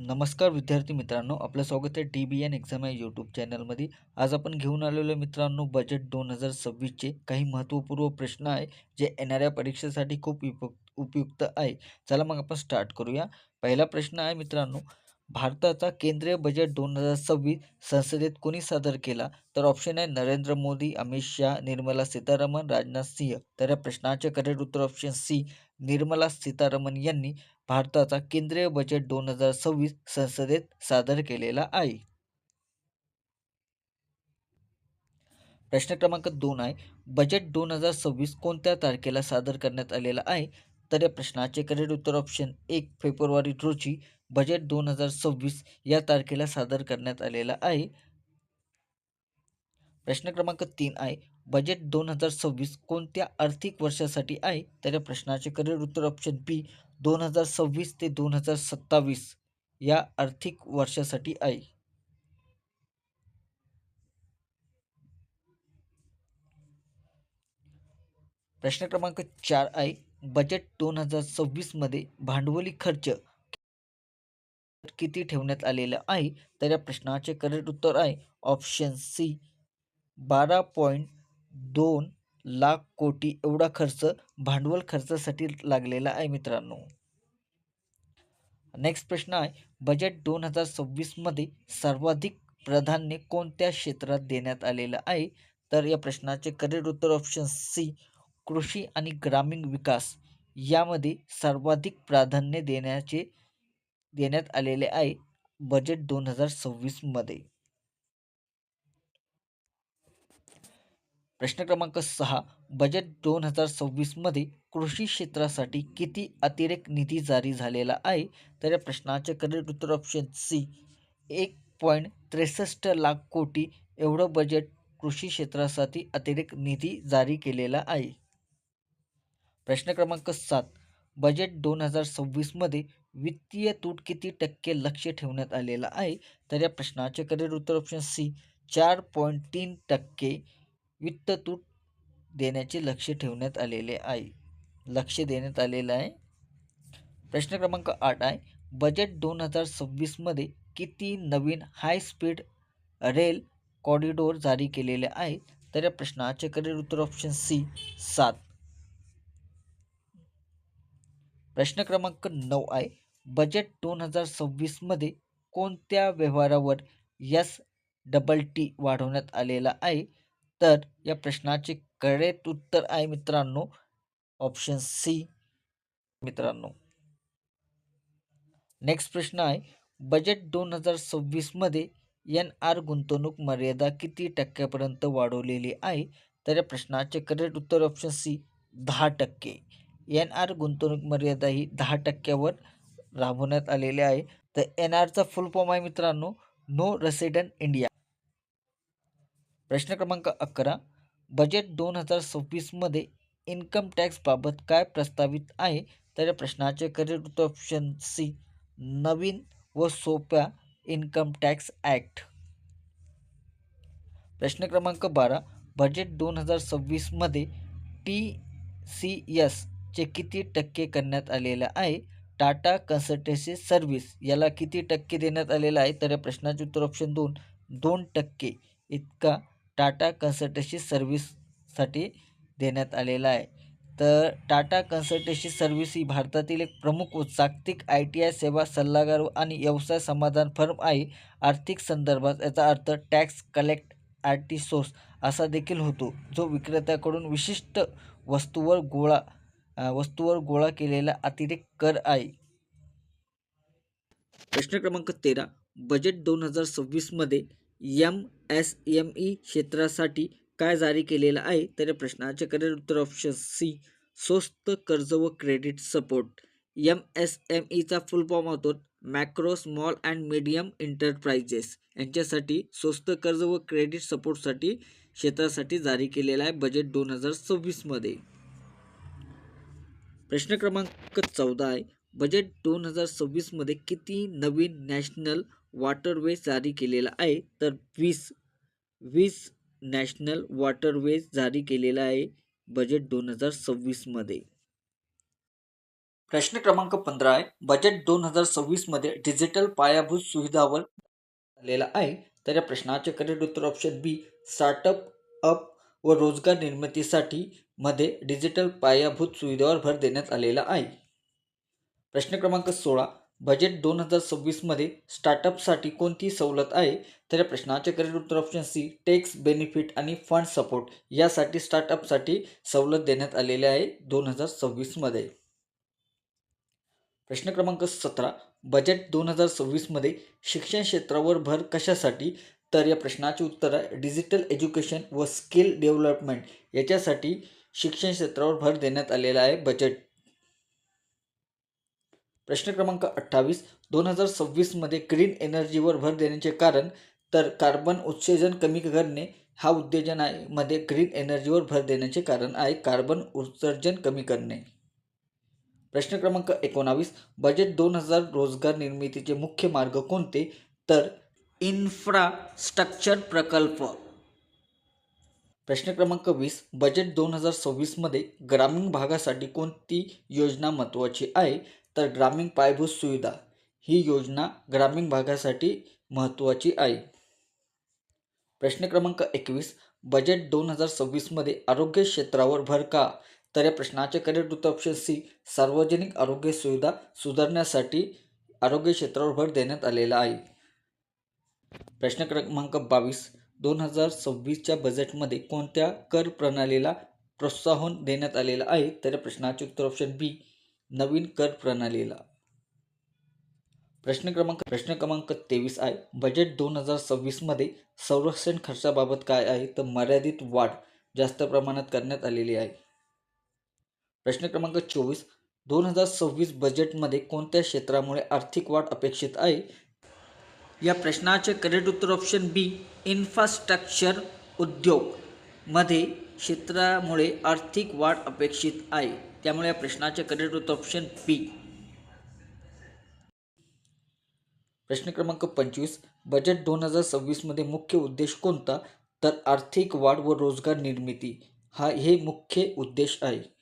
नमस्कार विद्यार्थी मित्रांनो, आपलं स्वागत आहे TBN एक्झाम या यूट्यूब चॅनलमध्ये. आज आपण घेऊन आलेलो आहे मित्रांनो बजेट 2026चे काही महत्त्वपूर्ण प्रश्न आहे जे येणाऱ्या परीक्षेसाठी खूप उपयुक्त आहे. चला मग आपण स्टार्ट करूया. पहिला प्रश्न आहे मित्रांनो, भारताचा केंद्रीय बजेट 2026 संसदेत कोणी सादर केला? तर ऑप्शन आहे नरेंद्र मोदी, अमित शाह, निर्मला सीतारामन, राजनाथ सिंह. तर या प्रश्नाचे करेक्ट उत्तर ऑप्शन सी, निर्मला सीतारामन यांनी भारताचा केंद्रीय बजेट 2026 संसदेत सादर केलेला आहे. प्रश्न क्रमांक 2 आहे, बजेट 2026 कोणत्या तारखेला सादर करण्यात आलेला आहे? तर या प्रश्नाचे करेक्ट उत्तर ऑप्शन 1 फेब्रुवारी रोजी बजेट 2026 या तारखेला सादर करण्यात आलेला आहे. प्रश्न क्रमांक 3 आहे, बजेट 2026 कोणत्या आर्थिक वर्षासाठी आहे? तर या प्रश्नाचे करेक्ट उत्तर ऑप्शन बी 2026 ते 2027 या आर्थिक वर्षासाठी आहे. प्रश्न क्रमांक 4 आहे, बजेट 2026 मध्ये भांडवली खर्च किती ठेवण्यात आलेला आहे? तर या प्रश्नाचे करेक्ट उत्तर आहे ऑप्शन सी 12.2 लाख कोटी एवढा खर्च भांडवल खर्चासाठी लागलेला आहे मित्रांनो. नेक्स्ट प्रश्न आहे, बजेट 2026 मध्ये सर्वाधिक प्राधान्य कोणत्या क्षेत्रात देण्यात आलेलं आहे? तर या प्रश्नाचे करेक्ट उत्तर ऑप्शन सी कृषी आणि ग्रामीण विकास यामध्ये सर्वाधिक प्राधान्य देण्यात आलेले आहे बजेट 2026 मध्ये. प्रश्न क्रमांक 6, बजेट 2026 मध्ये कृषी क्षेत्रासाठी किती अतिरिक्त निधी जारी झालेला आहे? तर या प्रश्नाचे करेक्ट उत्तर ऑप्शन सी 1.63 लाख कोटी एवढं बजेट कृषी क्षेत्रासाठी अतिरिक्त निधी जारी केलेला आहे. प्रश्न क्रमांक 7, बजेट 2026 मध्ये वित्तीय तूट किती टक्के लक्ष ठेवण्यात आलेला आहे? तर या प्रश्नाचे करेक्ट उत्तर ऑप्शन सी 4.3% वित्त तूट देण्याचे लक्ष ठेवण्यात आलेले आहे. लक्ष देण्यात आलेलं आहे. प्रश्न क्रमांक 8 आहे, बजेट 2026 मध्ये किती नवीन हाय स्पीड रेल कॉरिडोर जारी केलेले आहेत? तर या प्रश्नाचे करेक्ट उत्तर ऑप्शन सी 7. प्रश्न क्रमांक 9 आहे, बजेट 2026 मध्ये कोणत्या व्यवहारावर STT वाढवण्यात आलेला आहे? तर या प्रश्नाचे करेक्ट उत्तर आहे मित्रांनो ऑप्शन सी मित्रांनो. नेक्स्ट प्रश्न आहे, बजेट 2026 मध्ये गुंतवणूक मर्यादा किती टक्क्यापर्यंत वाढवलेली आहे? तर या प्रश्नाचे करेक्ट उत्तर ऑप्शन सी 10%. गुंतवणूक मर्यादा ही 10%वर राबवण्यात आलेली आहे. तर चा फुल फॉर्म आहे मित्रांनो नो रेसिडेंट इंडिया. प्रश्न क्रमांक 11, बजेट 2026 मध्ये इन्कम टॅक्स बाबत काय प्रस्तावित आहे? तर या प्रश्नाचे करेक्ट उत्तर ऑप्शन सी नवीन व सोप्या इन्कम टॅक्स ॲक्ट. प्रश्न क्रमांक 12, बजेट 2026 मध्ये TCS चे किती टक्के करण्यात आलेलं आहे? टाटा कन्सल्टन्सी सर्व्हिस याला किती टक्के देण्यात आलेलं आहे? तर या प्रश्नाचे उत्तर ऑप्शन 2% इतका टाटा कन्सल्टन्सी सर्व्हिससाठी देण्यात आलेला आहे. तर टाटा कन्सल्टन्सी सर्व्हिस ही भारतातील एक प्रमुख व जागतिक ITI सेवा सल्लागार आणि व्यवसाय समाधान फर्म आहे. आर्थिक संदर्भात याचा अर्थ टॅक्स कलेक्ट ॲट सोर्स असा देखील होतो, जो विक्रेत्याकडून विशिष्ट वस्तूवर गोळा केलेला अतिरिक्त कर आहे. प्रश्न क्रमांक 13, बजेट 2026 मध्ये MSME क्षेत्रासाठी काय जारी केलेलं आहे? तर या प्रश्नाचे करेक्ट उत्तर ऑप्शन सी स्वस्त कर्ज व क्रेडिट सपोर्ट. MSMEचा फुल फॉर्म होतो macro small and medium enterprises यांच्यासाठी स्वस्त कर्ज व क्रेडिट सपोर्टसाठी क्षेत्रासाठी जारी केलेला आहे बजेट 2026 मध्ये. प्रश्न क्रमांक 14 आहे, बजेट 2026 मध्ये किती नवीन नॅशनल वॉटरवेज जारी केलेला आहे? तर 20 नॅशनल वॉटरवेज जारी केलेला आहे बजेट 2026 मध्ये. प्रश्न क्रमांक 15 आहे, बजेट 2026 मध्ये डिजिटल पायाभूत सुविधावर आलेला आहे. तर या प्रश्नाचे करेक्ट उत्तर ऑप्शन बी, स्टार्टअप अप व रोजगार निर्मितीसाठी मध्ये डिजिटल पायाभूत सुविधावर भर देण्यात आलेला आहे. प्रश्न क्रमांक 16, बजेट 2026 मध्ये स्टार्टअपसाठी कोणती सवलत आहे? तर या प्रश्नाचे करेक्ट उत्तर ऑप्शन सी, टॅक्स बेनिफिट आणि फंड सपोर्ट यासाठी स्टार्टअपसाठी सवलत देण्यात आलेली आहे 2026 मध्ये. प्रश्न क्रमांक 17, बजेट 2026 मध्ये शिक्षण क्षेत्रावर भर कशासाठी? तर या प्रश्नाचे उत्तर आहे डिजिटल एज्युकेशन व स्किल डेव्हलपमेंट याच्यासाठी शिक्षण क्षेत्रावर भर देण्यात आलेला आहे बजेट. प्रश्न क्रमांक 28, 2026 मध्ये ग्रीन एनर्जीवर भर देण्याचे कारण? तर कार्बन उत्सर्जन कमी करणे हा उद्देशन आहे मध्ये ग्रीन एनर्जीवर भर देण्याचे कारण आहे कार्बन उत्सर्जन कमी करणे. प्रश्न क्रमांक 19, बजेट 2000 रोजगार निर्मितीचे मुख्य मार्ग कोणते? तर इन्फ्रास्ट्रक्चर प्रकल्प. प्रश्न क्रमांक 20, बजेट 2026 मध्ये ग्रामीण भागासाठी कोणती योजना महत्त्वाची आहे? तर ग्रामीण पायाभूत सुविधा ही योजना ग्रामीण भागासाठी महत्त्वाची आहे. प्रश्न क्रमांक 21, बजेट 2026 मध्ये आरोग्य क्षेत्रावर भर का? तर या प्रश्नाचे करेक्ट उत्तर ऑप्शन सी, सार्वजनिक आरोग्य सुविधा सुधारण्यासाठी आरोग्य क्षेत्रावर भर देण्यात आलेला आहे. प्रश्न क्रमांक 22, 2026च्या बजेटमध्ये कोणत्या कर प्रणालीला प्रोत्साहन देण्यात आलेलं आहे? तर या प्रश्नाचे उत्तर ऑप्शन बी, नवीन कर प्रणालीला. प्रश्न क्रमांक 23 आहे, बजेट 2026 मध्ये संरक्षण खर्चाबाबत काय आहे? तर मर्यादित वाढ जास्त प्रमाणात करण्यात आलेली आहे. प्रश्न क्रमांक 24, 2026 बजेटमध्ये कोणत्या क्षेत्रामुळे आर्थिक वाढ अपेक्षित आहे? या प्रश्नाचे करेक्ट उत्तर ऑप्शन बी, इन्फ्रास्ट्रक्चर उद्योग मध्ये क्षेत्रामुळे आर्थिक वाढ अपेक्षित आहे. त्यामुळे या प्रश्नाचे करेक्ट उत्तर ऑप्शन बी. प्रश्न क्रमांक 25, बजेट 2026 मध्ये मुख्य उद्देश कोणता? तर आर्थिक वाढ व रोजगार निर्मिती हे मुख्य उद्देश आहे.